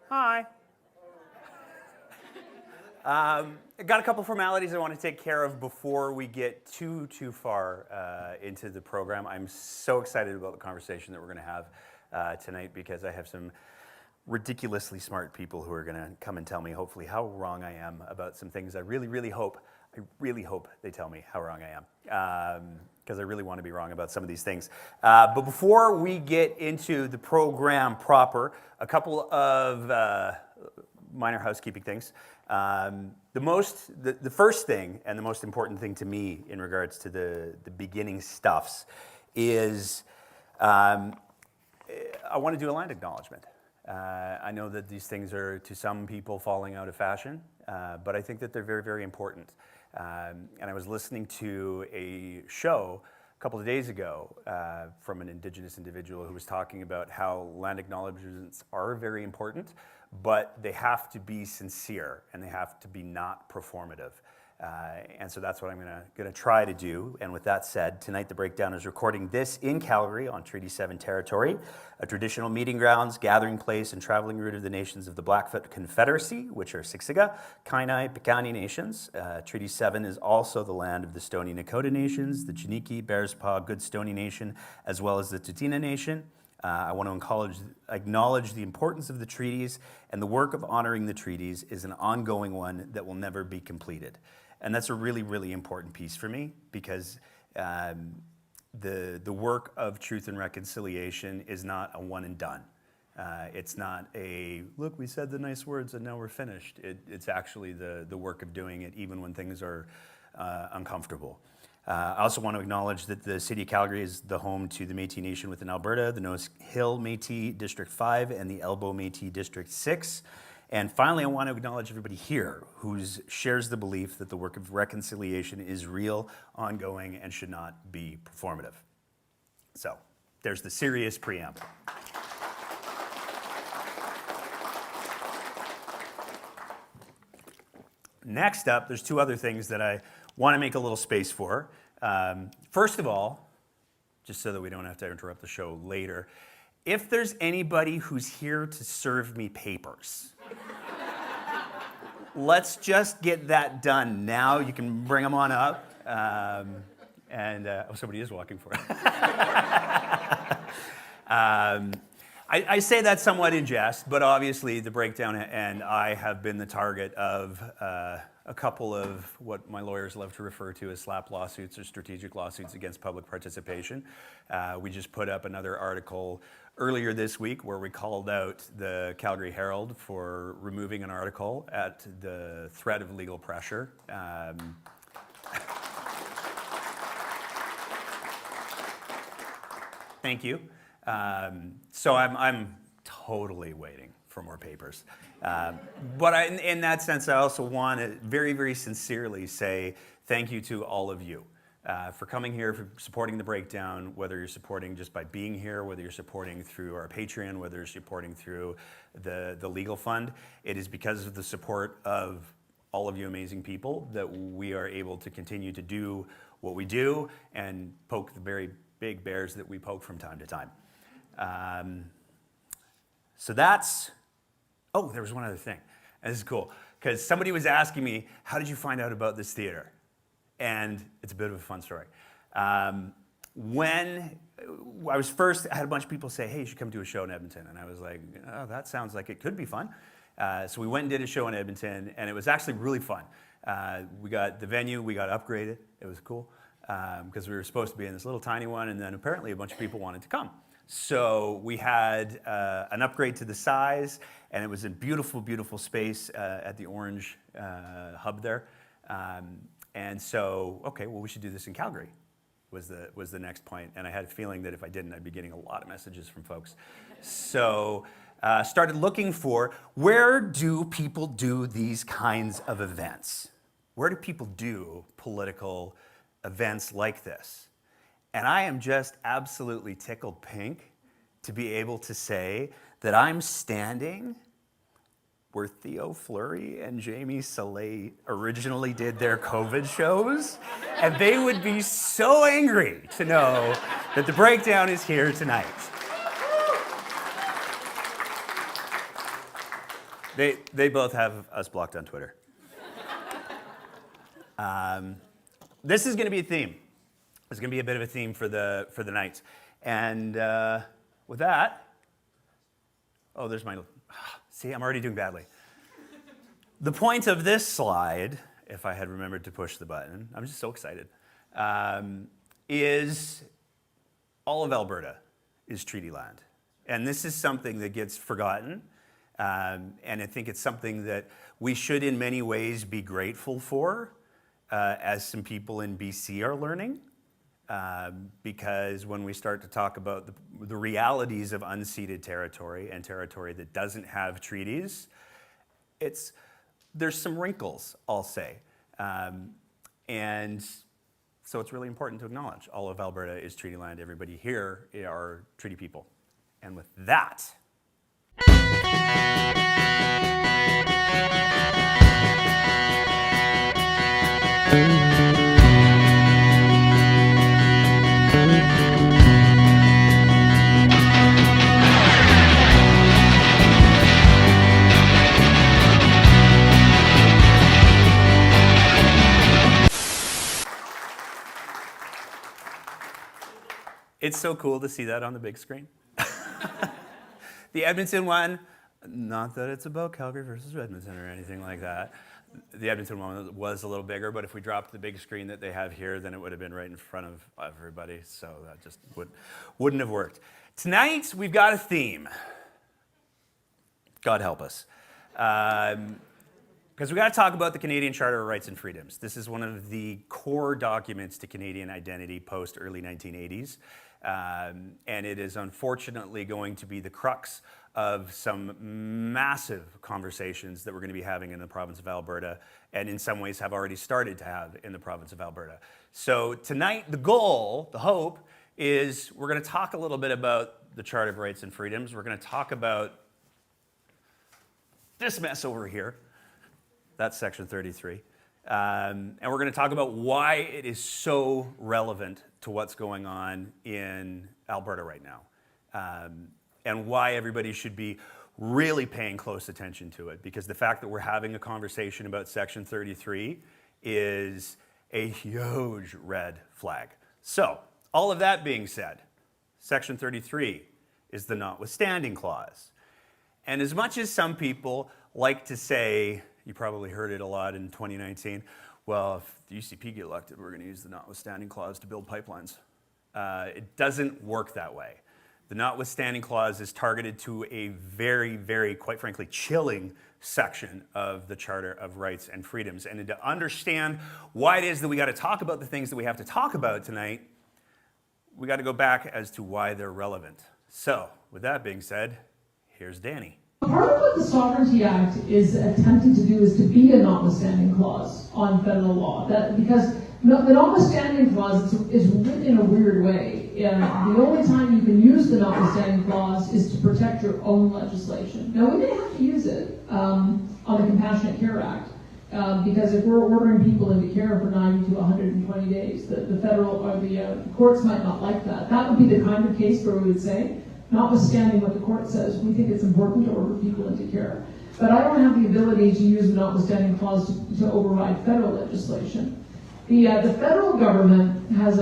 Hi. I got a couple formalities I want to take care of before we get too far into the program. I'm so excited about the conversation that we're going to have tonight because I have some ridiculously smart people who are going to come and tell me, hopefully, how wrong I am about some things. I really hope they tell me how wrong I am, because I really want to be wrong about some of these things. But before we get into the program proper, a couple of minor housekeeping things. The first thing and the most important thing to me in regards to the beginning stuffs is I want to do a land acknowledgement. I know that these things are, to some people, falling out of fashion, but I think that they're very important. And I was listening to a show a couple of days ago from an Indigenous individual who was talking about how land acknowledgements are very important, but they have to be sincere and they have to be not performative. And so that's what I'm gonna try to do. And with that said, tonight the Breakdown is recording this in Calgary on Treaty 7 territory, a traditional meeting grounds, gathering place, and traveling route of the nations of the Blackfoot Confederacy, which are Siksika, Kainai, Piikani nations. Treaty 7 is also the land of the Stoney Nakoda nations, the Chiniki, Bearspaw, Good Stoney Nation, as well as the Tsuut'ina Nation. I want to acknowledge the importance of the treaties, and the work of honoring the treaties is an ongoing one that will never be completed. And that's a really important piece for me, because the work of truth and reconciliation is not a one and done. It's not a, look, we said the nice words and now we're finished. It's actually the work of doing it even when things are uncomfortable. I also want to acknowledge that the City of Calgary is the home to the Métis Nation within Alberta, the Nose Hill Métis District 5, and the Elbow Métis District 6. And finally, I want to acknowledge everybody here who shares the belief that the work of reconciliation is real, ongoing, and should not be performative. So, there's the serious preamble. Next up, there's two other things that I want to make a little space for. First of all, just so that we don't have to interrupt the show later, if there's anybody who's here to serve me papers, let's just get that done now. You can bring them on up. Somebody is walking for it. I say that somewhat in jest, but obviously the Breakdown and I have been the target of a couple of what my lawyers love to refer to as SLAP lawsuits or strategic lawsuits against public participation. We just put up another article earlier this week where we called out the Calgary Herald for removing an article at the threat of legal pressure. Thank you. So I'm totally waiting for more papers. But in that sense, I also want to very sincerely say thank you to all of you for coming here, for supporting the Breakdown, whether you're supporting just by being here, whether you're supporting through our Patreon, whether you're supporting through the legal fund. It is because of the support of all of you amazing people that we are able to continue to do what we do and poke the very big bears that we poke from time to time. So that's, oh, there was one other thing. And this is cool, because somebody was asking me, how did you find out about this theater? And it's a bit of a fun story. When I was first, I had a bunch of people say, hey, you should come do a show in Edmonton. And I was like, oh, that sounds like it could be fun. So we went and did a show in Edmonton, and it was actually really fun. We got the venue, we got upgraded. It was cool, because we were supposed to be in this little tiny one, and then apparently a bunch of people wanted to come. So we had an upgrade to the size, and it was a beautiful space at the Orange hub there. And so, okay, well, we should do this in Calgary, was the next point. And I had a feeling that if I didn't, I'd be getting a lot of messages from folks. So started looking for, where do people do these kinds of events? Where do people do political events like this? And I am just absolutely tickled pink to be able to say that I'm standing where Theo Fleury and Jamie Salé originally did their COVID shows, and they would be so angry to know that the Breakdown is here tonight. They both have us blocked on Twitter. This is going to be a theme. It's going to be a bit of a theme for the night. And with that, oh, there's my, see, I'm already doing badly. The point of this slide, if I had remembered to push the button, I'm just so excited, is all of Alberta is treaty land. And this is something that gets forgotten. And I think it's something that we should in many ways be grateful for, as some people in BC are learning. Because when we start to talk about the realities of unceded territory and territory that doesn't have treaties, there's some wrinkles, I'll say. And so it's really important to acknowledge all of Alberta is treaty land. Everybody here are treaty people. And with that, it's so cool to see that on the big screen. The Edmonton one, not that it's about Calgary versus Edmonton or anything like that. The Edmonton one was a little bigger, but if we dropped the big screen that they have here, then it would have been right in front of everybody, so that just wouldn't have worked. Tonight, we've got a theme. God help us. Because we got to talk about the Canadian Charter of Rights and Freedoms. This is one of the core documents to Canadian identity post-early 1980s. And it is unfortunately going to be the crux of some massive conversations that we're going to be having in the province of Alberta, and in some ways have already started to have in the province of Alberta. So tonight, the goal, the hope, is we're going to talk a little bit about the Charter of Rights and Freedoms. We're going to talk about this mess over here. That's Section 33. And we're going to talk about why it is so relevant to what's going on in Alberta right now, and why everybody should be really paying close attention to it, because the fact that we're having a conversation about Section 33 is a huge red flag. So, all of that being said, Section 33 is the notwithstanding clause. And as much as some people like to say, you probably heard it a lot in 2019, well, if the UCP get elected, we're going to use the notwithstanding clause to build pipelines. It doesn't work that way. The notwithstanding clause is targeted to a very, very, quite frankly, chilling section of the Charter of Rights and Freedoms. And to understand why it is that we got to talk about the things that we have to talk about tonight, we got to go back as to why they're relevant. So, with that being said, here's Danny. Part of what the Sovereignty Act is attempting to do is to be a notwithstanding clause on federal law. Because the notwithstanding clause is written in a weird way. The only time you can use the notwithstanding clause is to protect your own legislation. Now, we may have to use it on the Compassionate Care Act, because if we're ordering people into care for 90 to 120 days, the federal or the courts might not like that. That would be the kind of case where we would say, notwithstanding what the court says, we think it's important to order people into care. But I don't have the ability to use the notwithstanding clause to override federal legislation. The federal government has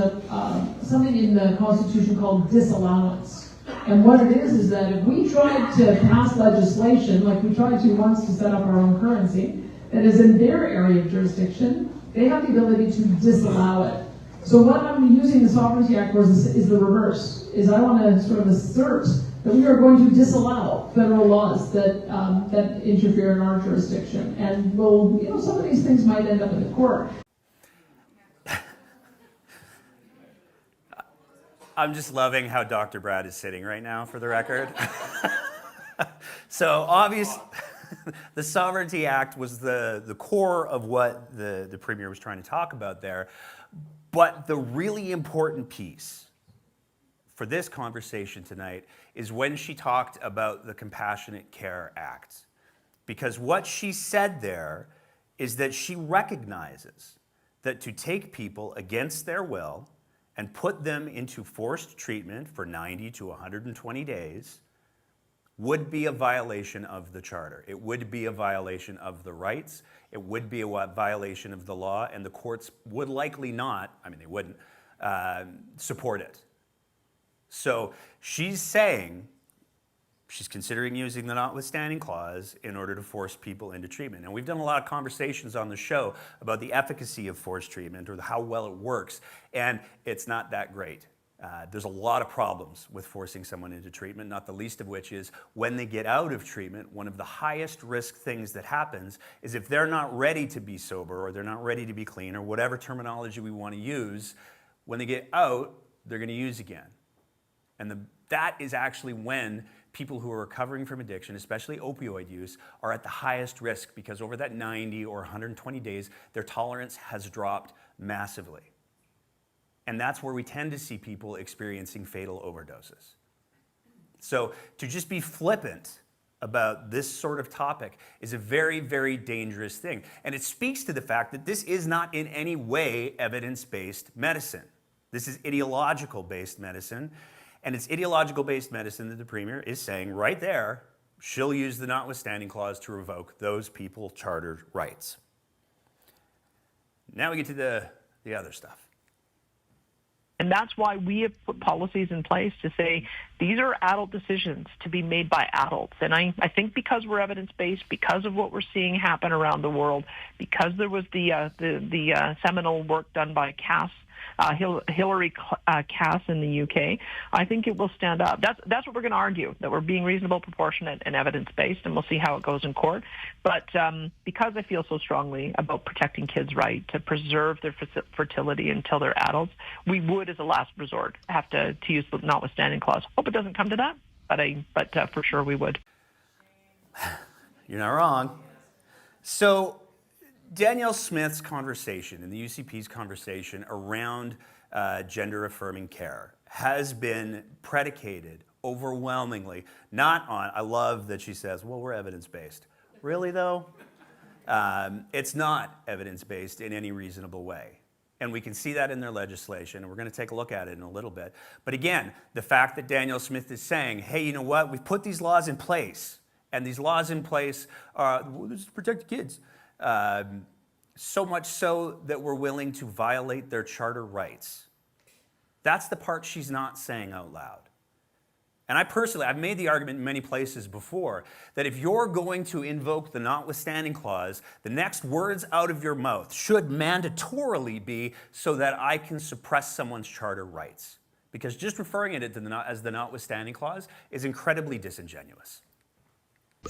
something in the Constitution called disallowance. And what it is that if we tried to pass legislation, like we tried to once to set up our own currency, that is in their area of jurisdiction, they have the ability to disallow it. So what I'm using the Sovereignty Act for is the reverse, is I want to sort of assert that we are going to disallow federal laws that that interfere in our jurisdiction. And some of these things might end up in the court. I'm just loving how Dr. Bratt is sitting right now, for the record. So obviously, the Sovereignty Act was the core of what the Premier was trying to talk about there. But the really important piece for this conversation tonight is when she talked about the Compassionate Care Act. Because what she said there is that she recognizes that to take people against their will and put them into forced treatment for 90 to 120 days would be a violation of the Charter. It would be a violation of the rights. It would be a violation of the law, and the courts would likely not, I mean, they wouldn't, support it. So she's saying she's considering using the notwithstanding clause in order to force people into treatment. And we've done a lot of conversations on the show about the efficacy of forced treatment or how well it works, and it's not that great. There's a lot of problems with forcing someone into treatment, not the least of which is when they get out of treatment, one of the highest risk things that happens is if they're not ready to be sober or they're not ready to be clean or whatever terminology we want to use, when they get out, they're going to use again. And that is actually when people who are recovering from addiction, especially opioid use, are at the highest risk because over that 90 or 120 days, their tolerance has dropped massively. And that's where we tend to see people experiencing fatal overdoses. So to just be flippant about this sort of topic is a very, very dangerous thing. And it speaks to the fact that this is not in any way evidence-based medicine. This is ideological-based medicine. And it's ideological-based medicine that the Premier is saying right there, she'll use the notwithstanding clause to revoke those people's chartered rights. Now we get to the other stuff. And that's why we have put policies in place to say these are adult decisions to be made by adults. And I think because we're evidence-based, because of what we're seeing happen around the world, because there was the seminal work done by Hilary Cass in the UK, I think it will stand up. That's what we're going to argue, that we're being reasonable, proportionate, and evidence-based, and we'll see how it goes in court. But because I feel so strongly about protecting kids' right to preserve their fertility until they're adults, we would, as a last resort, have to use the notwithstanding clause. Hope it doesn't come to that, but for sure we would. You're not wrong. So Danielle Smith's conversation and the UCP's conversation around gender-affirming care has been predicated overwhelmingly, not on, I love that she says, well, we're evidence-based. Really, though? It's not evidence-based in any reasonable way. And we can see that in their legislation, and we're going to take a look at it in a little bit. But again, the fact that Danielle Smith is saying, hey, you know what, we've put these laws in place, and these laws in place are, well, this is to protect the kids. So much so that we're willing to violate their charter rights. That's the part she's not saying out loud. And I personally, I've made the argument in many places before that if you're going to invoke the notwithstanding clause, the next words out of your mouth should mandatorily be so that I can suppress someone's charter rights. Because just referring it as the notwithstanding clause is incredibly disingenuous.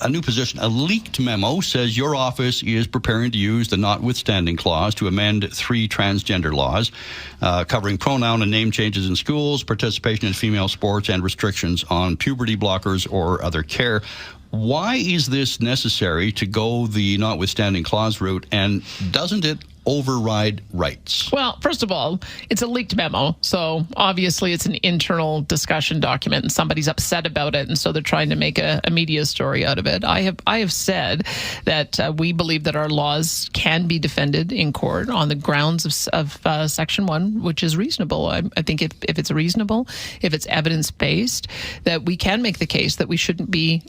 A new position, a leaked memo says your office is preparing to use the notwithstanding clause to amend 3 transgender laws, covering pronoun and name changes in schools, participation in female sports, and restrictions on puberty blockers or other care. Why is this necessary to go the notwithstanding clause route, and doesn't it override rights? Well, first of all, it's a leaked memo, so obviously it's an internal discussion document, and somebody's upset about it, and so they're trying to make a media story out of it. I have said that we believe that our laws can be defended in court on the grounds of Section 1, which is reasonable. I think if it's reasonable, if it's evidence-based, that we can make the case that we shouldn't be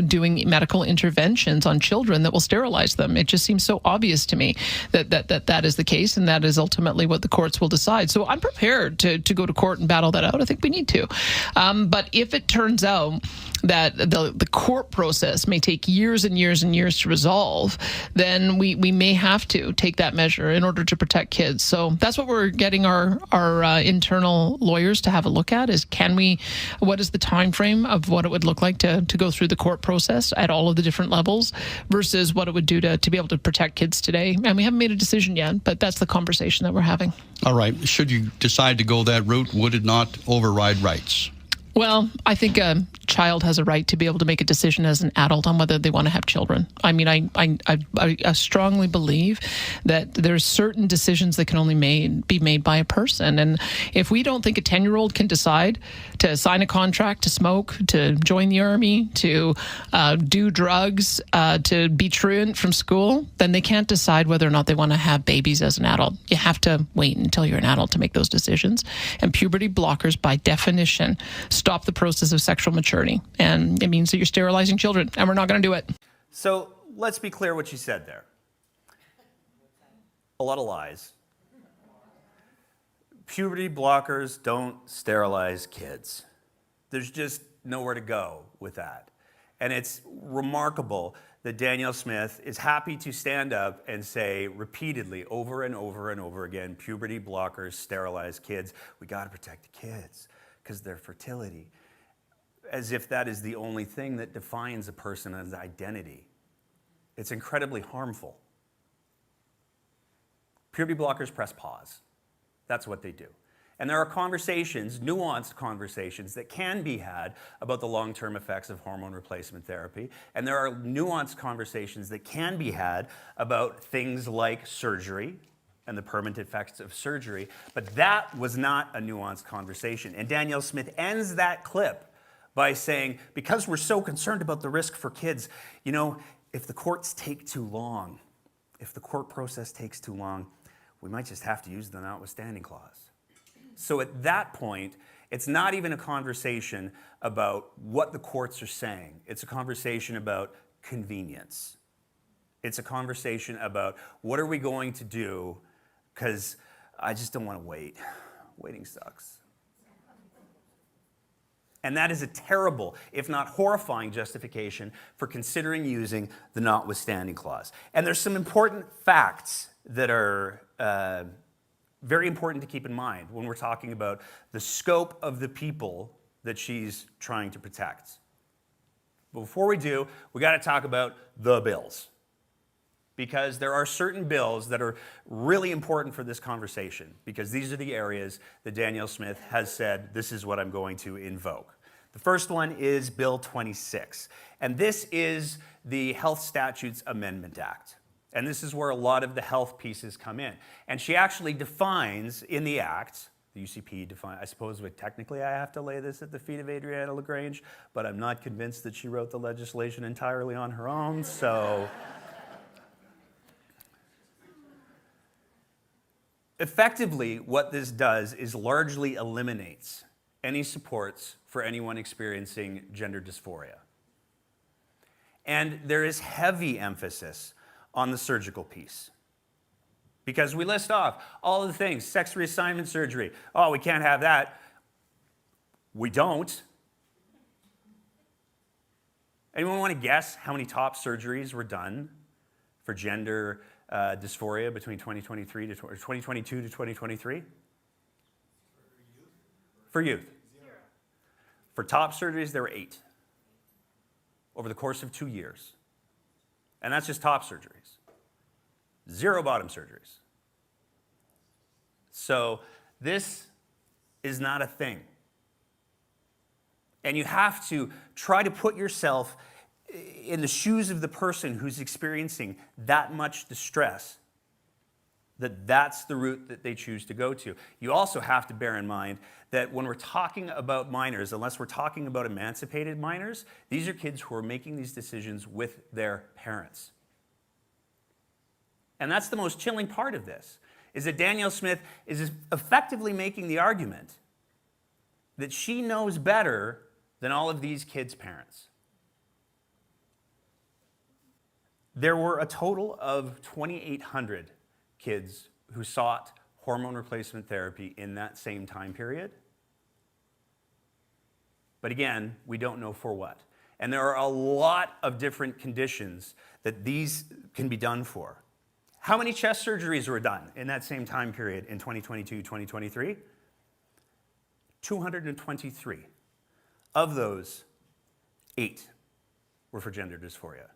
doing medical interventions on children that will sterilize them. It just seems so obvious to me that is the case, and that is ultimately what the courts will decide. So I'm prepared to go to court and battle that out. I think we need to. But if it turns out that the court process may take years and years and years to resolve, then we may have to take that measure in order to protect kids. So that's what we're getting our internal lawyers to have a look at, is what is the time frame of what it would look like to go through the court process at all of the different levels versus what it would do to be able to protect kids today. And we haven't made a decision yet, but that's the conversation that we're having. All right. Should you decide to go that route, would it not override rights? Well, I think a child has a right to be able to make a decision as an adult on whether they want to have children. I mean, I strongly believe that there's certain decisions that can only be made by a person. And if we don't think a 10-year-old can decide to sign a contract, to smoke, to join the army, to do drugs, to be truant from school, then they can't decide whether or not they want to have babies as an adult. You have to wait until you're an adult to make those decisions. And puberty blockers, by definition, stop the process of sexual maturity. And it means that you're sterilizing children, and we're not going to do it. So let's be clear what she said there. A lot of lies. Puberty blockers don't sterilize kids. There's just nowhere to go with that. And it's remarkable that Danielle Smith is happy to stand up and say repeatedly, over and over and over again, puberty blockers sterilize kids. We got to protect the kids because their fertility. As if that is the only thing that defines a person's identity. It's incredibly harmful. Puberty blockers press pause. That's what they do. And there are conversations, nuanced conversations, that can be had about the long-term effects of hormone replacement therapy. And there are nuanced conversations that can be had about things like surgery and the permanent effects of surgery. But that was not a nuanced conversation. And Danielle Smith ends that clip by saying, because we're so concerned about the risk for kids, you know, if the courts take too long, if the court process takes too long, we might just have to use the notwithstanding clause. So at that point, it's not even a conversation about what the courts are saying. It's a conversation about convenience. It's a conversation about what are we going to do, because I just don't want to wait. Waiting sucks. And that is a terrible, if not horrifying, justification for considering using the notwithstanding clause. And there's some important facts that are very important to keep in mind when we're talking about the scope of the people that she's trying to protect. But before we do, we got to talk about the bills. Because there are certain bills that are really important for this conversation, because these are the areas that Danielle Smith has said, this is what I'm going to invoke. The first one is Bill 26, and this is the Health Statutes Amendment Act. And this is where a lot of the health pieces come in. And she actually defines in the act, the UCP defines, I suppose technically I have to lay this at the feet of Adriana LaGrange, but I'm not convinced that she wrote the legislation entirely on her own, so. Effectively, what this does is largely eliminates any supports for anyone experiencing gender dysphoria. And there is heavy emphasis on the surgical piece. Because we list off all of the things, sex reassignment surgery. Oh, we can't have that. We don't. Anyone want to guess how many top surgeries were done for gender dysphoria between 2022 to 2023? For youth. 0. For top surgeries, there were 8 over the course of 2 years. And that's just top surgeries. 0 bottom surgeries. So this is not a thing. And you have to try to put yourself in the shoes of the person who's experiencing that much distress, that's the route that they choose to go to. You also have to bear in mind that when we're talking about minors, unless we're talking about emancipated minors, these are kids who are making these decisions with their parents. And that's the most chilling part of this, is that Danielle Smith is effectively making the argument that she knows better than all of these kids' parents. There were a total of 2,800 kids who sought hormone replacement therapy in that same time period. But again, we don't know for what. And there are a lot of different conditions that these can be done for. How many chest surgeries were done in that same time period in 2022, 2023? 223. Of those, 8 were for gender dysphoria.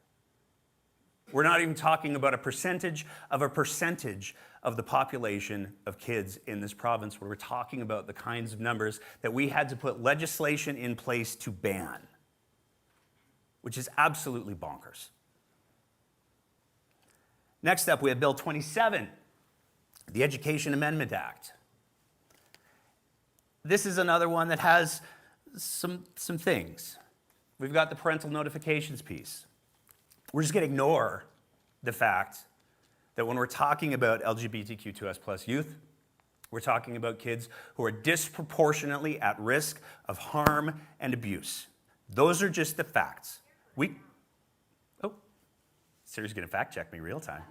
We're not even talking about a percentage of the population of kids in this province, where we're talking about the kinds of numbers that we had to put legislation in place to ban, which is absolutely bonkers. Next up, we have Bill 27, the Education Amendment Act. This is another one that has some things. We've got the parental notifications piece. We're just going to ignore the fact that when we're talking about LGBTQ2S+ youth, We're talking about kids who are disproportionately at risk of harm and abuse. Those are just the facts. Oh, Siri's gonna fact check me real time.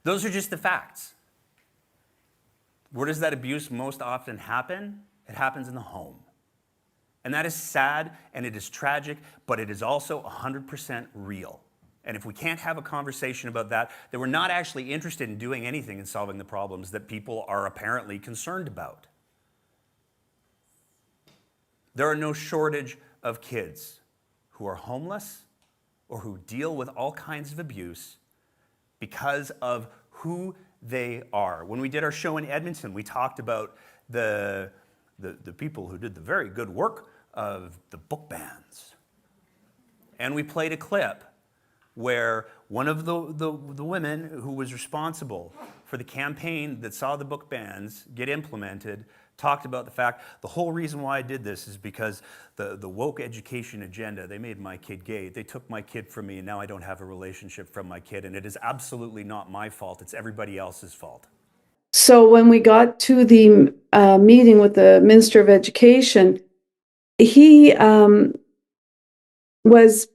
Those are just the facts. Where does that abuse most often happen? It happens in the home. And that is sad and it is tragic, but it is also 100% real. And if we can't have a conversation about that, then we're not actually interested in doing anything in solving the problems that people are apparently concerned about. There are no shortage of kids who are homeless or who deal with all kinds of abuse because of who they are. When we did our show in Edmonton, we talked about the people who did the very good work of the book bans. And we played a clip where one of the women who was responsible for the campaign that saw the book bans get implemented talked about the fact, the whole reason why I did this is because the woke education agenda, they made my kid gay. They took my kid from me and now I don't have a relationship from my kid, and it is absolutely not my fault. It's everybody else's fault. So when we got to the meeting with the Minister of Education, he was,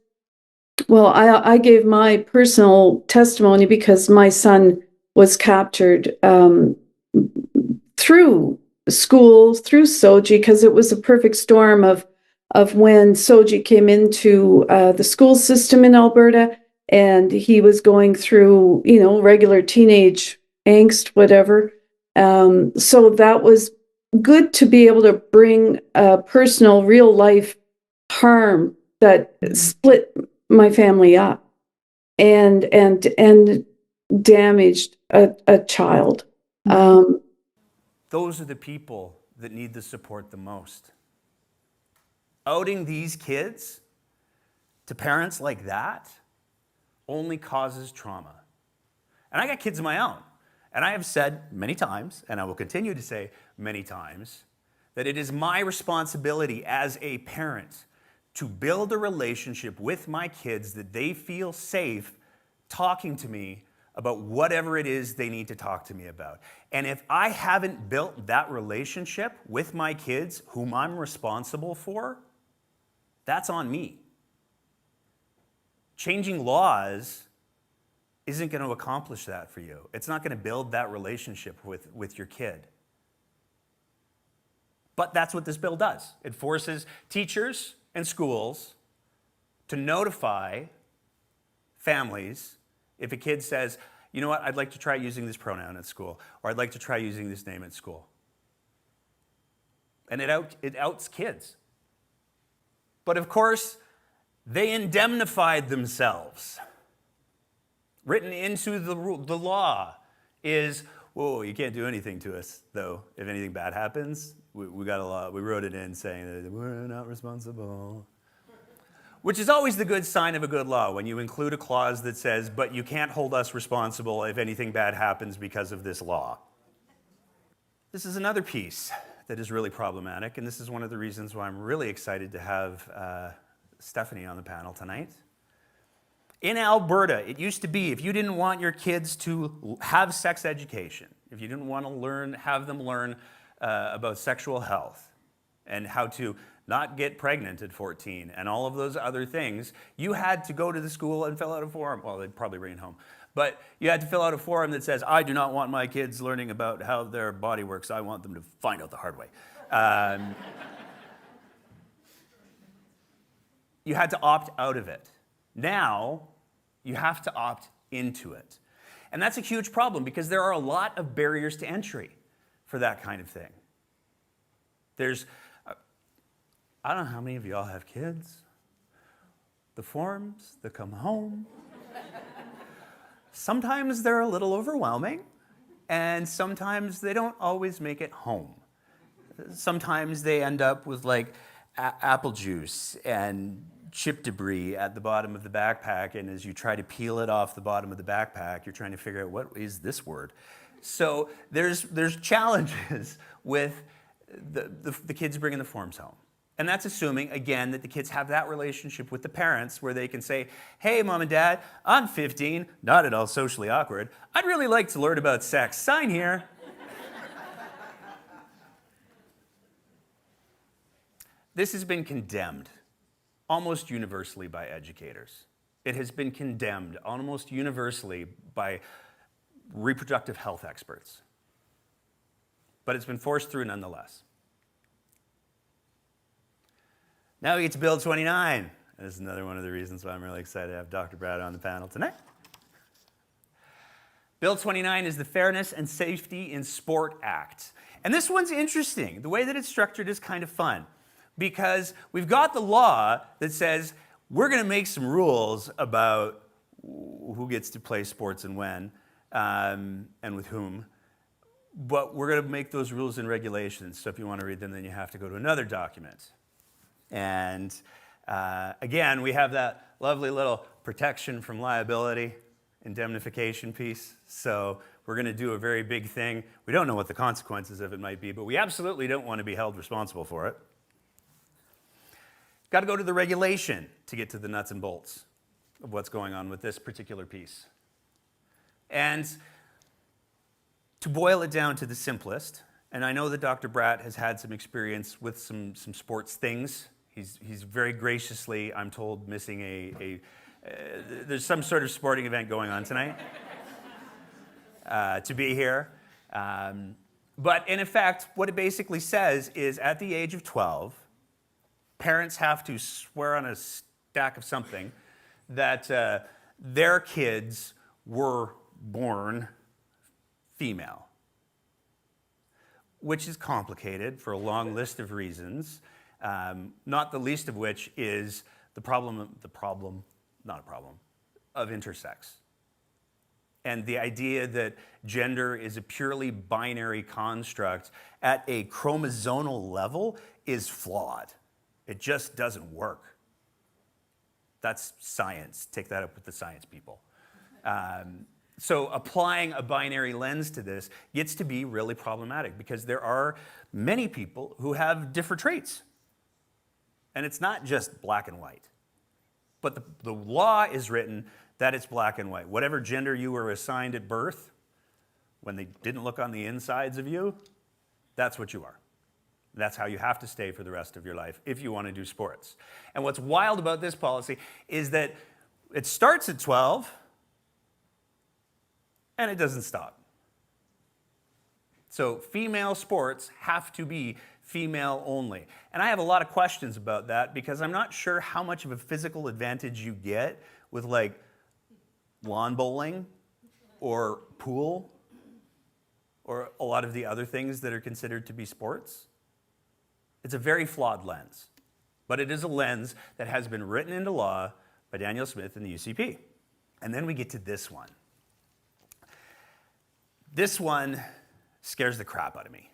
well, I gave my personal testimony because my son was captured through schools, through SOGI, because it was a perfect storm of when SOGI came into the school system in Alberta, and he was going through, you know, regular teenage angst, whatever. So that was good to be able to bring personal, real life harm that split my family up and damaged a child. Those are the people that need the support the most. Outing these kids to parents like that only causes trauma. And I got kids of my own. And I have said many times, and I will continue to say many times, that it is my responsibility as a parent to build a relationship with my kids that they feel safe talking to me about whatever it is they need to talk to me about. And if I haven't built that relationship with my kids, whom I'm responsible for, that's on me. Changing laws isn't going to accomplish that for you. It's not going to build that relationship with your kid. But that's what this bill does. It forces teachers and schools to notify families if a kid says, you know what, I'd like to try using this pronoun at school, or I'd like to try using this name at school. And it outs kids. But of course, they indemnified themselves. Written into the law is, whoa, you can't do anything to us, though, if anything bad happens. We got a law, we wrote it in saying that we're not responsible. Which is always the good sign of a good law, when you include a clause that says, but you can't hold us responsible if anything bad happens because of this law. This is another piece that is really problematic, and this is one of the reasons why I'm really excited to have Stephani on the panel tonight. In Alberta, it used to be, if you didn't want your kids to have sex education, if you didn't want to have them learn about sexual health and how to not get pregnant at 14 and all of those other things, you had to go to the school and fill out a form. Well, they'd probably bring it home. But you had to fill out a form that says, I do not want my kids learning about how their body works. I want them to find out the hard way. You had to opt out of it. Now, you have to opt into it. And that's a huge problem because there are a lot of barriers to entry for that kind of thing. There's, I don't know how many of y'all have kids. The forms that come home. Sometimes they're a little overwhelming, and sometimes they don't always make it home. Sometimes they end up with like apple juice and chip debris at the bottom of the backpack, and as you try to peel it off the bottom of the backpack, you're trying to figure out what is this word. So there's challenges with the kids bringing the forms home. And that's assuming, again, that the kids have that relationship with the parents where they can say, hey, mom and dad, I'm 15, not at all socially awkward. I'd really like to learn about sex. Sign here. This has been condemned almost universally by educators. It has been condemned almost universally by reproductive health experts. But it's been forced through nonetheless. Now we get to Bill 29. This is another one of the reasons why I'm really excited to have Dr. Bratt on the panel tonight. Bill 29 is the Fairness and Safety in Sport Act. And this one's interesting. The way that it's structured is kind of fun because we've got the law that says we're going to make some rules about who gets to play sports and when and with whom. But we're going to make those rules and regulations. So if you want to read them, then you have to go to another document. And again, we have that lovely little protection from liability indemnification piece. So we're going to do a very big thing. We don't know what the consequences of it might be, but we absolutely don't want to be held responsible for it. Got to go to the regulation to get to the nuts and bolts of what's going on with this particular piece. And to boil it down to the simplest, and I know that Dr. Bratt has had some experience with some sports things. He's very graciously, I'm told, missing there's some sort of sporting event going on tonight to be here. But in effect, what it basically says is at the age of 12, parents have to swear on a stack of something that their kids were born female, which is complicated for a long list of reasons. Not the least of which is the problem of intersex. And the idea that gender is a purely binary construct at a chromosomal level is flawed. It just doesn't work. That's science. Take that up with the science people. So applying a binary lens to this gets to be really problematic because there are many people who have different traits. And it's not just black and white. But the law is written that it's black and white. Whatever gender you were assigned at birth, when they didn't look on the insides of you, that's what you are. That's how you have to stay for the rest of your life if you want to do sports. And what's wild about this policy is that it starts at 12 and it doesn't stop. So female sports have to be female only. And I have a lot of questions about that because I'm not sure how much of a physical advantage you get with like lawn bowling or pool or a lot of the other things that are considered to be sports. It's a very flawed lens, but it is a lens that has been written into law by Daniel Smith and the UCP. And then we get to this one. This one scares the crap out of me.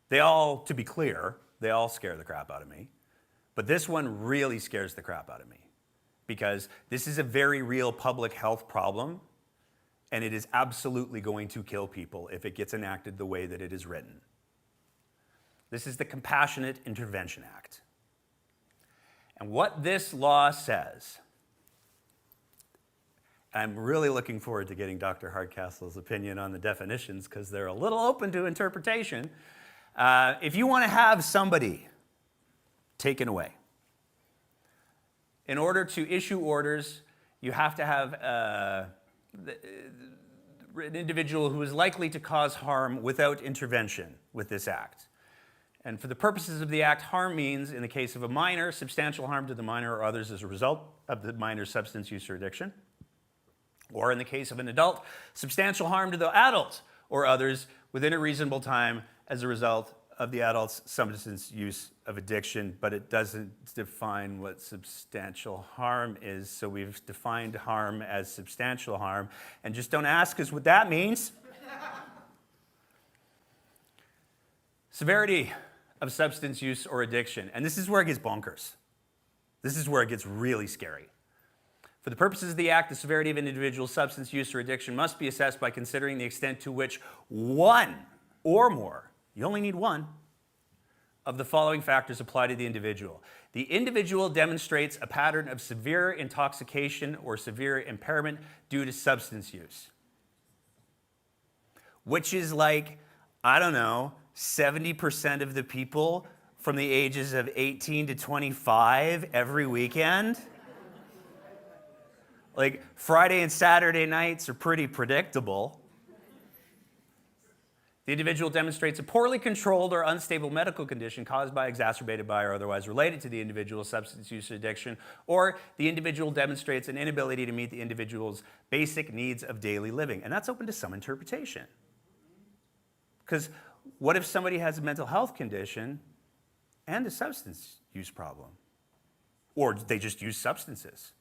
They all, to be clear, they all scare the crap out of me. But this one really scares the crap out of me because this is a very real public health problem and it is absolutely going to kill people if it gets enacted the way that it is written. This is the Compassionate Intervention Act. And what this law says, I'm really looking forward to getting Dr. Hardcastle's opinion on the definitions because they're a little open to interpretation. If you want to have somebody taken away, in order to issue orders, you have to have an individual who is likely to cause harm without intervention with this act. And for the purposes of the act, harm means, in the case of a minor, substantial harm to the minor or others as a result of the minor's substance use or addiction. Or in the case of an adult, substantial harm to the adult or others within a reasonable time as a result of the adult's substance use of addiction, but it doesn't define what substantial harm is, so we've defined harm as substantial harm, and just don't ask us what that means. Severity of substance use or addiction, and this is where it gets bonkers. This is where it gets really scary. For the purposes of the Act, the severity of an individual's substance use or addiction must be assessed by considering the extent to which one or more, you only need one, of the following factors apply to the individual. The individual demonstrates a pattern of severe intoxication or severe impairment due to substance use, which is like, I don't know, 70% of the people from the ages of 18 to 25 every weekend. Like, Friday and Saturday nights are pretty predictable. The individual demonstrates a poorly controlled or unstable medical condition caused by, exacerbated by, or otherwise related to the individual's substance use addiction, or the individual demonstrates an inability to meet the individual's basic needs of daily living. And that's open to some interpretation. Because what if somebody has a mental health condition and a substance use problem? Or they just use substances?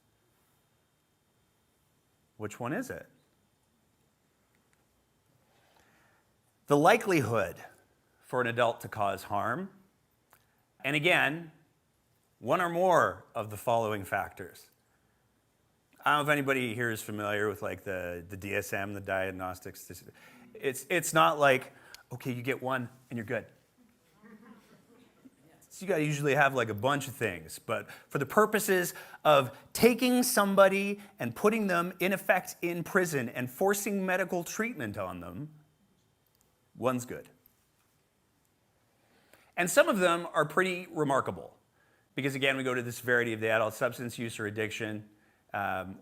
Which one is it? The likelihood for an adult to cause harm, and again, one or more of the following factors. I don't know if anybody here is familiar with like the DSM, the diagnostics. It's not like, okay, you get one and you're good. So you got to usually have like a bunch of things, but for the purposes of taking somebody and putting them in effect in prison and forcing medical treatment on them, one's good. And some of them are pretty remarkable because, again, we go to the severity of the adult substance use or addiction,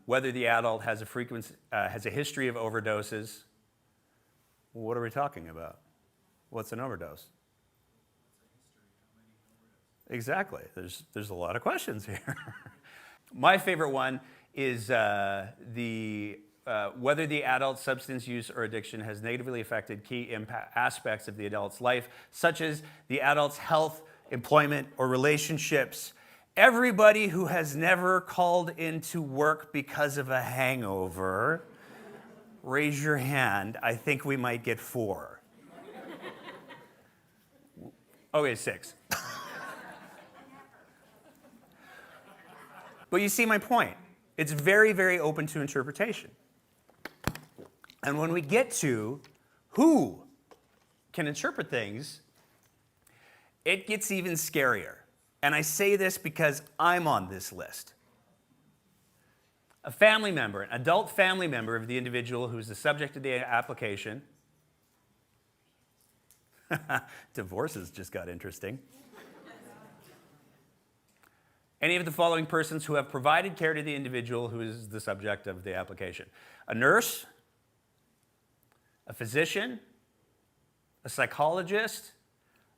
whether the adult has a history of overdoses. What are we talking about? What's an overdose? Exactly. There's a lot of questions here. My favorite one is whether the adult substance use or addiction has negatively affected key aspects of the adult's life, such as the adult's health, employment, or relationships. Everybody who has never called into work because of a hangover, raise your hand. I think we might get 4. Okay, 6. But you see my point. It's very, very open to interpretation. And when we get to who can interpret things, it gets even scarier. And I say this because I'm on this list. A family member, an adult family member of the individual who is the subject of the application. Divorces just got interesting. Any of the following persons who have provided care to the individual who is the subject of the application. A nurse, a physician, a psychologist,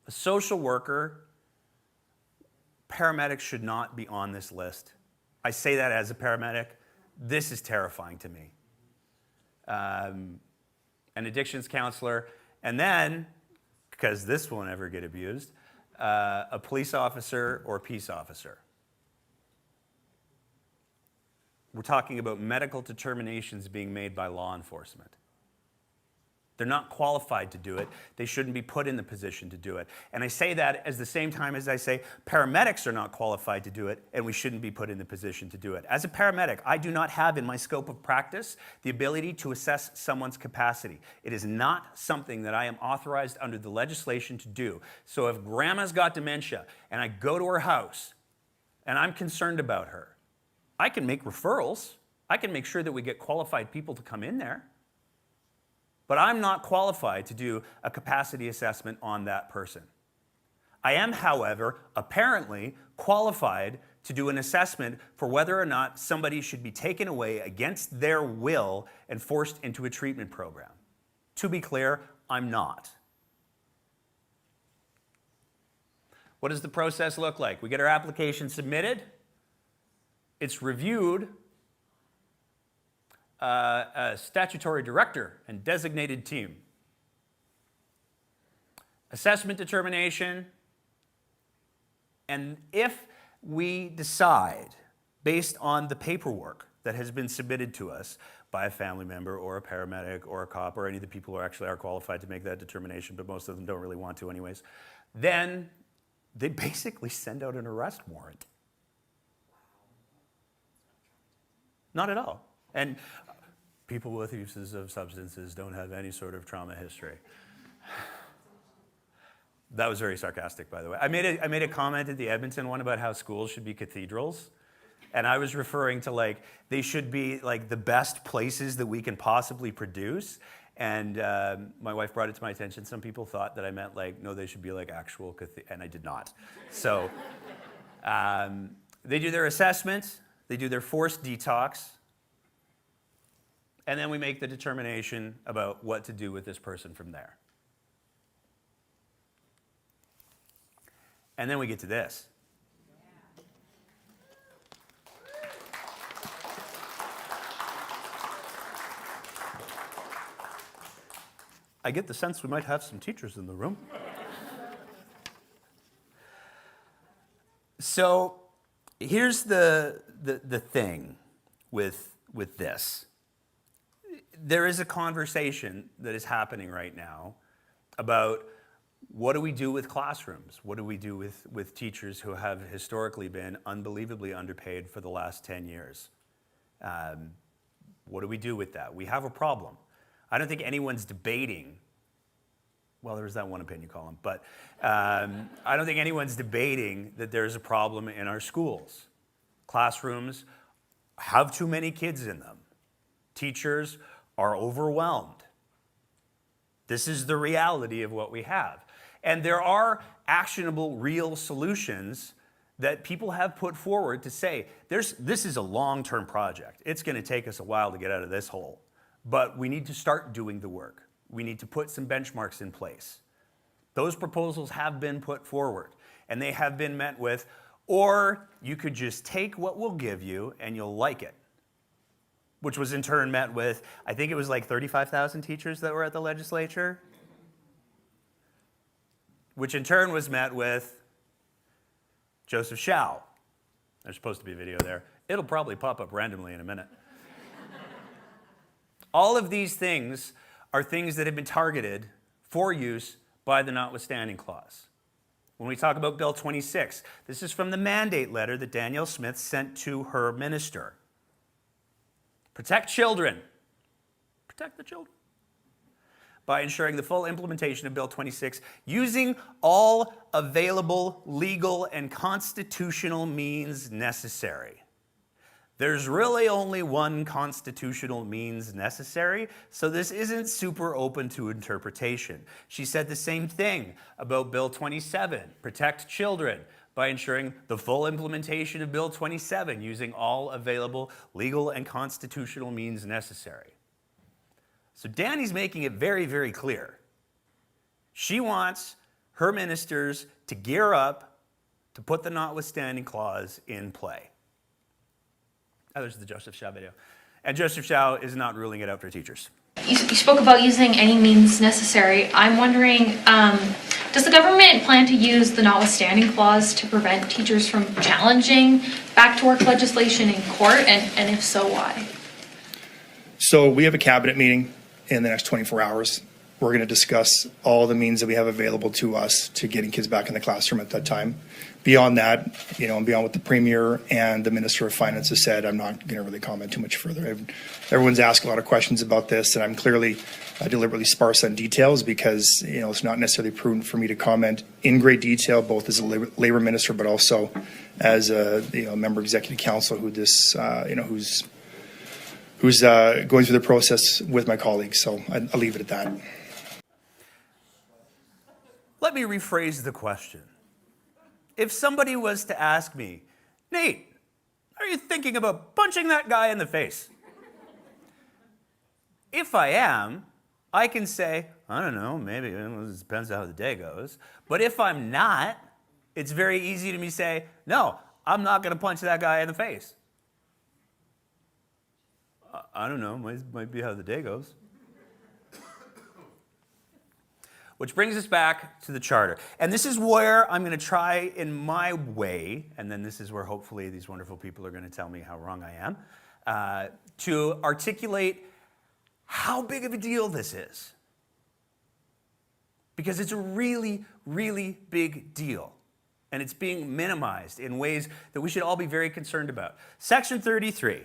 a social worker. Paramedics should not be on this list. I say that as a paramedic. This is terrifying to me. An addictions counselor, and then, because this won't ever get abused, a police officer or peace officer. We're talking about medical determinations being made by law enforcement. They're not qualified to do it. They shouldn't be put in the position to do it. And I say that at the same time as I say paramedics are not qualified to do it, and we shouldn't be put in the position to do it. As a paramedic, I do not have in my scope of practice the ability to assess someone's capacity. It is not something that I am authorized under the legislation to do. So if grandma's got dementia and I go to her house and I'm concerned about her, I can make referrals. I can make sure that we get qualified people to come in there. But I'm not qualified to do a capacity assessment on that person. I am, however, apparently qualified to do an assessment for whether or not somebody should be taken away against their will and forced into a treatment program. To be clear, I'm not. What does the process look like? We get our application submitted. It's reviewed. A statutory director and designated team. Assessment determination. And if we decide, based on the paperwork that has been submitted to us by a family member or a paramedic or a cop or any of the people who actually are qualified to make that determination, but most of them don't really want to anyways, then they basically send out an arrest warrant. Not at all. And people with uses of substances don't have any sort of trauma history. That was very sarcastic, by the way. I made a comment at the Edmonton one about how schools should be cathedrals. And I was referring to like, they should be like the best places that we can possibly produce. And my wife brought it to my attention. Some people thought that I meant like, no, they should be like actual and I did not. So they do their assessment, they do their forced detox, and then we make the determination about what to do with this person from there. And then we get to this. I get the sense we might have some teachers in the room. So here's the thing with this. There is a conversation that is happening right now about what do we do with classrooms? What do we do with teachers who have historically been unbelievably underpaid for the last 10 years? What do we do with that? We have a problem. I don't think anyone's debating, well, there's that one opinion column, but I don't think anyone's debating that there's a problem in our schools. Classrooms have too many kids in them. Teachers are overwhelmed. This is the reality of what we have. And there are actionable, real solutions that people have put forward to say, this is a long-term project. It's going to take us a while to get out of this hole. But we need to start doing the work. We need to put some benchmarks in place. Those proposals have been put forward, and they have been met with, or you could just take what we'll give you and you'll like it, which was in turn met with, I think it was like 35,000 teachers that were at the legislature, which in turn was met with Joseph Schau. There's supposed to be a video there. It'll probably pop up randomly in a minute. All of these things are things that have been targeted for use by the Notwithstanding Clause. When we talk about Bill 26, this is from the mandate letter that Danielle Smith sent to her minister. Protect children. Protect the children. By ensuring the full implementation of Bill 26 using all available legal and constitutional means necessary. There's really only one constitutional means necessary, so this isn't super open to interpretation. She said the same thing about Bill 27, protect children, by ensuring the full implementation of Bill 27 using all available legal and constitutional means necessary. So Danny's making it very, very clear. She wants her ministers to gear up to put the Notwithstanding Clause in play. Oh, there's the Joseph Schau video. And Joseph Schau is not ruling it out for teachers. You spoke about using any means necessary. I'm wondering, does the government plan to use the Notwithstanding Clause to prevent teachers from challenging back-to-work legislation in court? And if so, why? So we have a cabinet meeting in the next 24 hours. We're going to discuss all the means that we have available to us to getting kids back in the classroom at that time. Beyond that, and beyond what the Premier and the Minister of Finance has said, I'm not going to really comment too much further. Everyone's asked a lot of questions about this, and I'm clearly deliberately sparse on details because, it's not necessarily prudent for me to comment in great detail, both as a Labour Minister, but also as a member of Executive Council who's going through the process with my colleagues. So I'll leave it at that. Let me rephrase the question. If somebody was to ask me, Nate, are you thinking about punching that guy in the face? If I am, I can say, I don't know, maybe, it depends on how the day goes. But if I'm not, it's very easy to me say, no, I'm not going to punch that guy in the face. I don't know, might be how the day goes. Which brings us back to the Charter. And this is where I'm going to try in my way, and then this is where hopefully these wonderful people are going to tell me how wrong I am, to articulate how big of a deal this is. Because it's a really, really big deal. And it's being minimized in ways that we should all be very concerned about. Section 33,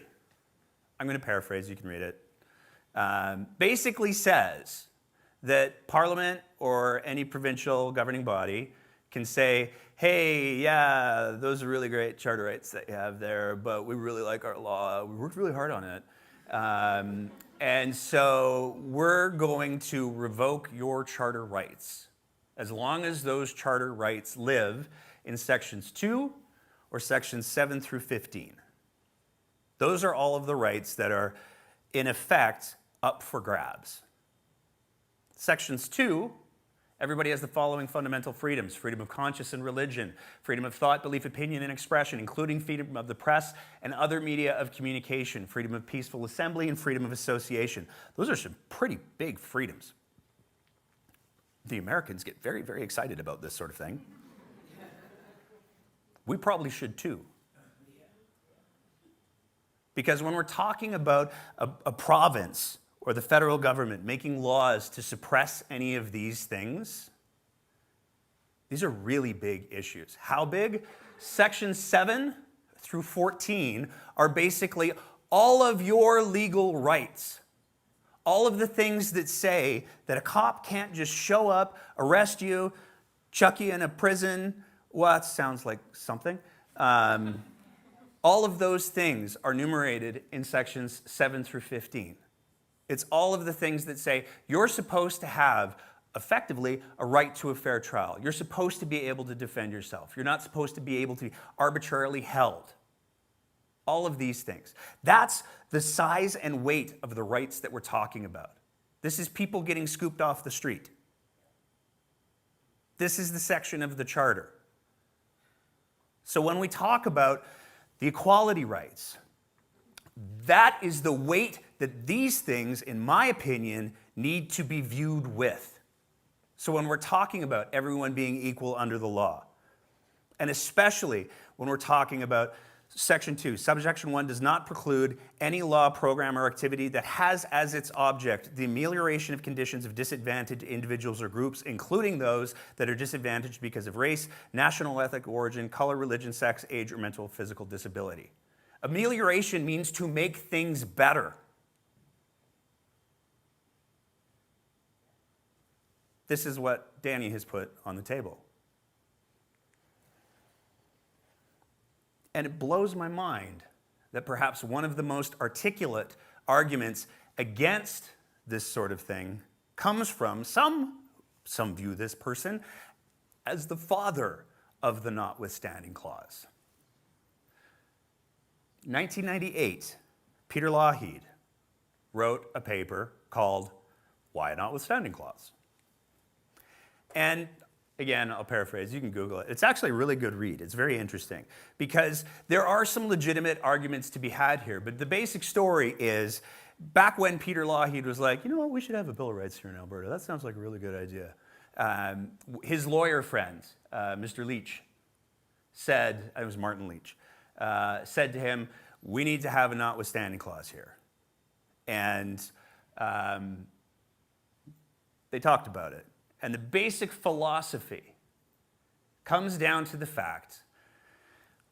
I'm going to paraphrase, you can read it, basically says that Parliament or any provincial governing body can say, hey, yeah, those are really great charter rights that you have there, but we really like our law. We worked really hard on it. And so we're going to revoke your charter rights as long as those charter rights live in sections 2 or sections 7 through 15. Those are all of the rights that are, in effect, up for grabs. Sections 2, everybody has the following fundamental freedoms: freedom of conscience and religion, freedom of thought, belief, opinion, and expression, including freedom of the press and other media of communication, freedom of peaceful assembly, and freedom of association. Those are some pretty big freedoms. The Americans get very, very excited about this sort of thing. We probably should too. Because when we're talking about a province or the federal government making laws to suppress any of these things, these are really big issues. How big? Sections 7 through 14 are basically all of your legal rights. All of the things that say that a cop can't just show up, arrest you, chuck you in a prison. Well, that sounds like something. All of those things are enumerated in sections 7 through 15. It's all of the things that say you're supposed to have, effectively, a right to a fair trial. You're supposed to be able to defend yourself. You're not supposed to be able to be arbitrarily held. All of these things. That's the size and weight of the rights that we're talking about. This is people getting scooped off the street. This is the section of the Charter. So when we talk about the equality rights, that is the weight that these things, in my opinion, need to be viewed with. So when we're talking about everyone being equal under the law, and especially when we're talking about Section 2, Subsection 1 does not preclude any law, program, or activity that has as its object the amelioration of conditions of disadvantaged individuals or groups, including those that are disadvantaged because of race, national ethnic origin, color, religion, sex, age, or mental or physical disability. Amelioration means to make things better. This is what Danny has put on the table. And it blows my mind that perhaps one of the most articulate arguments against this sort of thing comes from some view this person as the father of the Notwithstanding Clause. 1998, Peter Lougheed wrote a paper called Why a Notwithstanding Clause? And again, I'll paraphrase, you can Google it. It's actually a really good read. It's very interesting because there are some legitimate arguments to be had here, but the basic story is back when Peter Lougheed was like, you know what, we should have a Bill of Rights here in Alberta. That sounds like a really good idea. His lawyer friend, Mr. Leach, said, it was Martin Leach, said to him, we need to have a Notwithstanding Clause here. And they talked about it. And the basic philosophy comes down to the fact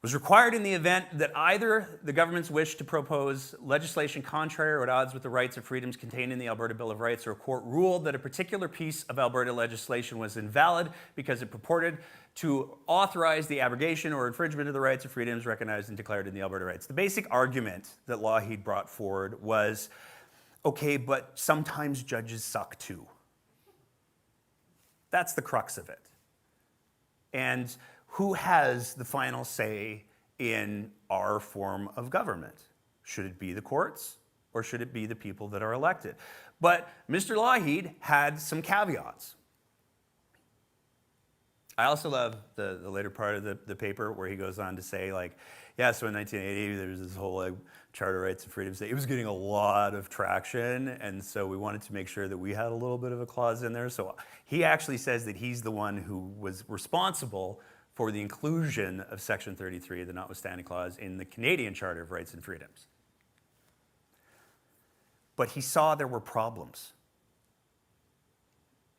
was required in the event that either the government's wish to propose legislation contrary or at odds with the rights or freedoms contained in the Alberta Bill of Rights, or a court ruled that a particular piece of Alberta legislation was invalid because it purported to authorize the abrogation or infringement of the rights or freedoms recognized and declared in the Alberta Rights. The basic argument that Lougheed brought forward was, okay, but sometimes judges suck too. That's the crux of it. And who has the final say in our form of government? Should it be the courts or should it be the people that are elected? But Mr. Lougheed had some caveats. I also love the later part of the paper where he goes on to say, like, yeah, so in 1980, there was this whole charter rights and freedoms thing. It was getting a lot of traction, and so we wanted to make sure that we had a little bit of a clause in there. So he actually says that he's the one who was responsible for the inclusion of Section 33, the Notwithstanding Clause, in the Canadian Charter of Rights and Freedoms. But he saw there were problems.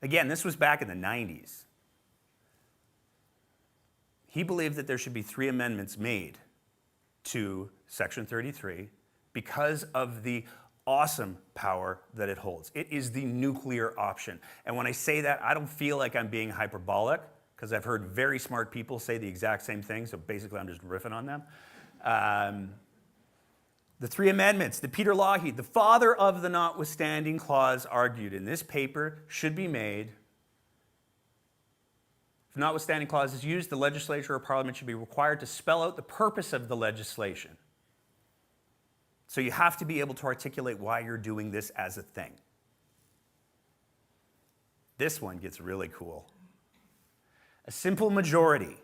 Again, this was back in the 90s. He believed that there should be 3 amendments made to Section 33 because of the awesome power that it holds. It is the nuclear option. And when I say that, I don't feel like I'm being hyperbolic, because I've heard very smart people say the exact same thing, so basically I'm just riffing on them. The three amendments, the Peter Lougheed, the father of the notwithstanding clause, argued in this paper should be made. If the notwithstanding clause is used, the legislature or parliament should be required to spell out the purpose of the legislation. So you have to be able to articulate why you're doing this as a thing. This one gets really cool. A simple majority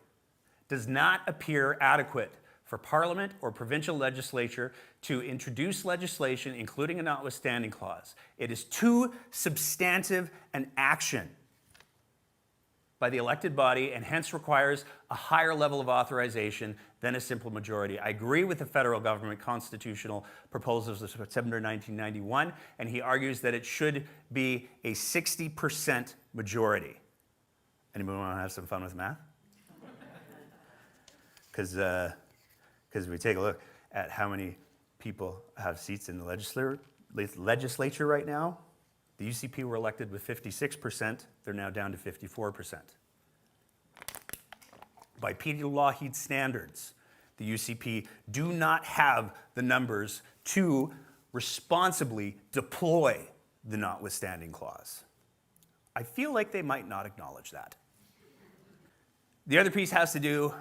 does not appear adequate for Parliament or provincial legislature to introduce legislation, including a notwithstanding clause. It is too substantive an action by the elected body and hence requires a higher level of authorization than a simple majority. I agree with the federal government constitutional proposals of September 1991, and he argues that it should be a 60% majority. Anybody want to have some fun with math? Because we take a look at how many people have seats in the legislature right now. The UCP were elected with 56%. They're now down to 54%. By Peter Lougheed standards, the UCP do not have the numbers to responsibly deploy the notwithstanding clause. I feel like they might not acknowledge that. The other piece has to do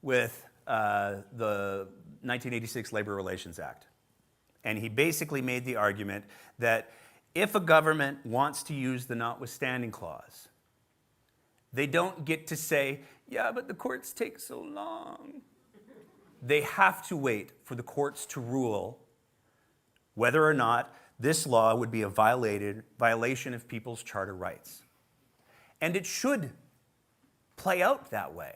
with the 1986 Labor Relations Act. And he basically made the argument that if a government wants to use the notwithstanding clause, they don't get to say, yeah, but the courts take so long. They have to wait for the courts to rule whether or not this law would be a violation of people's charter rights. And it should play out that way.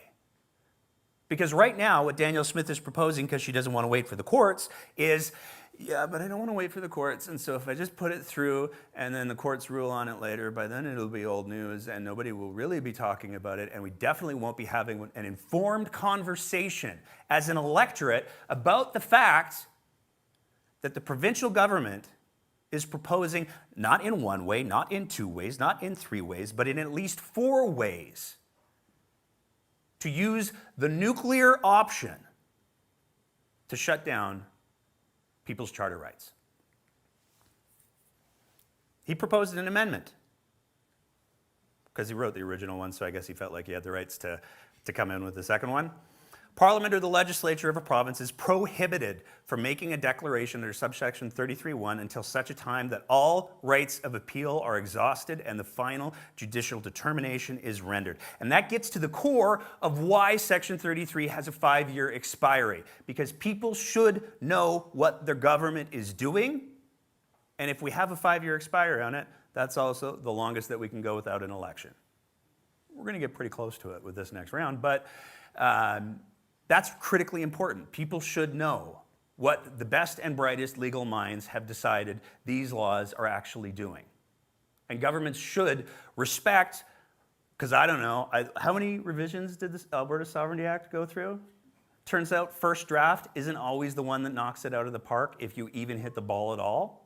Because right now, what Danielle Smith is proposing, because she doesn't want to wait for the courts, is, yeah, but I don't want to wait for the courts, and so if I just put it through and then the courts rule on it later, by then it'll be old news and nobody will really be talking about it, and we definitely won't be having an informed conversation as an electorate about the fact that the provincial government is proposing, not in one way, not in two ways, not in three ways, but in at least 4 ways, to use the nuclear option to shut down people's charter rights. He proposed an amendment because he wrote the original one, so I guess he felt like he had the rights to come in with the second one. Parliament or the legislature of a province is prohibited from making a declaration under subsection 33(1) until such a time that all rights of appeal are exhausted and the final judicial determination is rendered. And that gets to the core of why section 33 has a 5-year expiry, because people should know what their government is doing. And if we have a 5-year expiry on it, that's also the longest that we can go without an election. We're going to get pretty close to it with this next round, but that's critically important. People should know what the best and brightest legal minds have decided these laws are actually doing. And governments should respect, because I don't know, how many revisions did the Alberta Sovereignty Act go through? Turns out first draft isn't always the one that knocks it out of the park if you even hit the ball at all.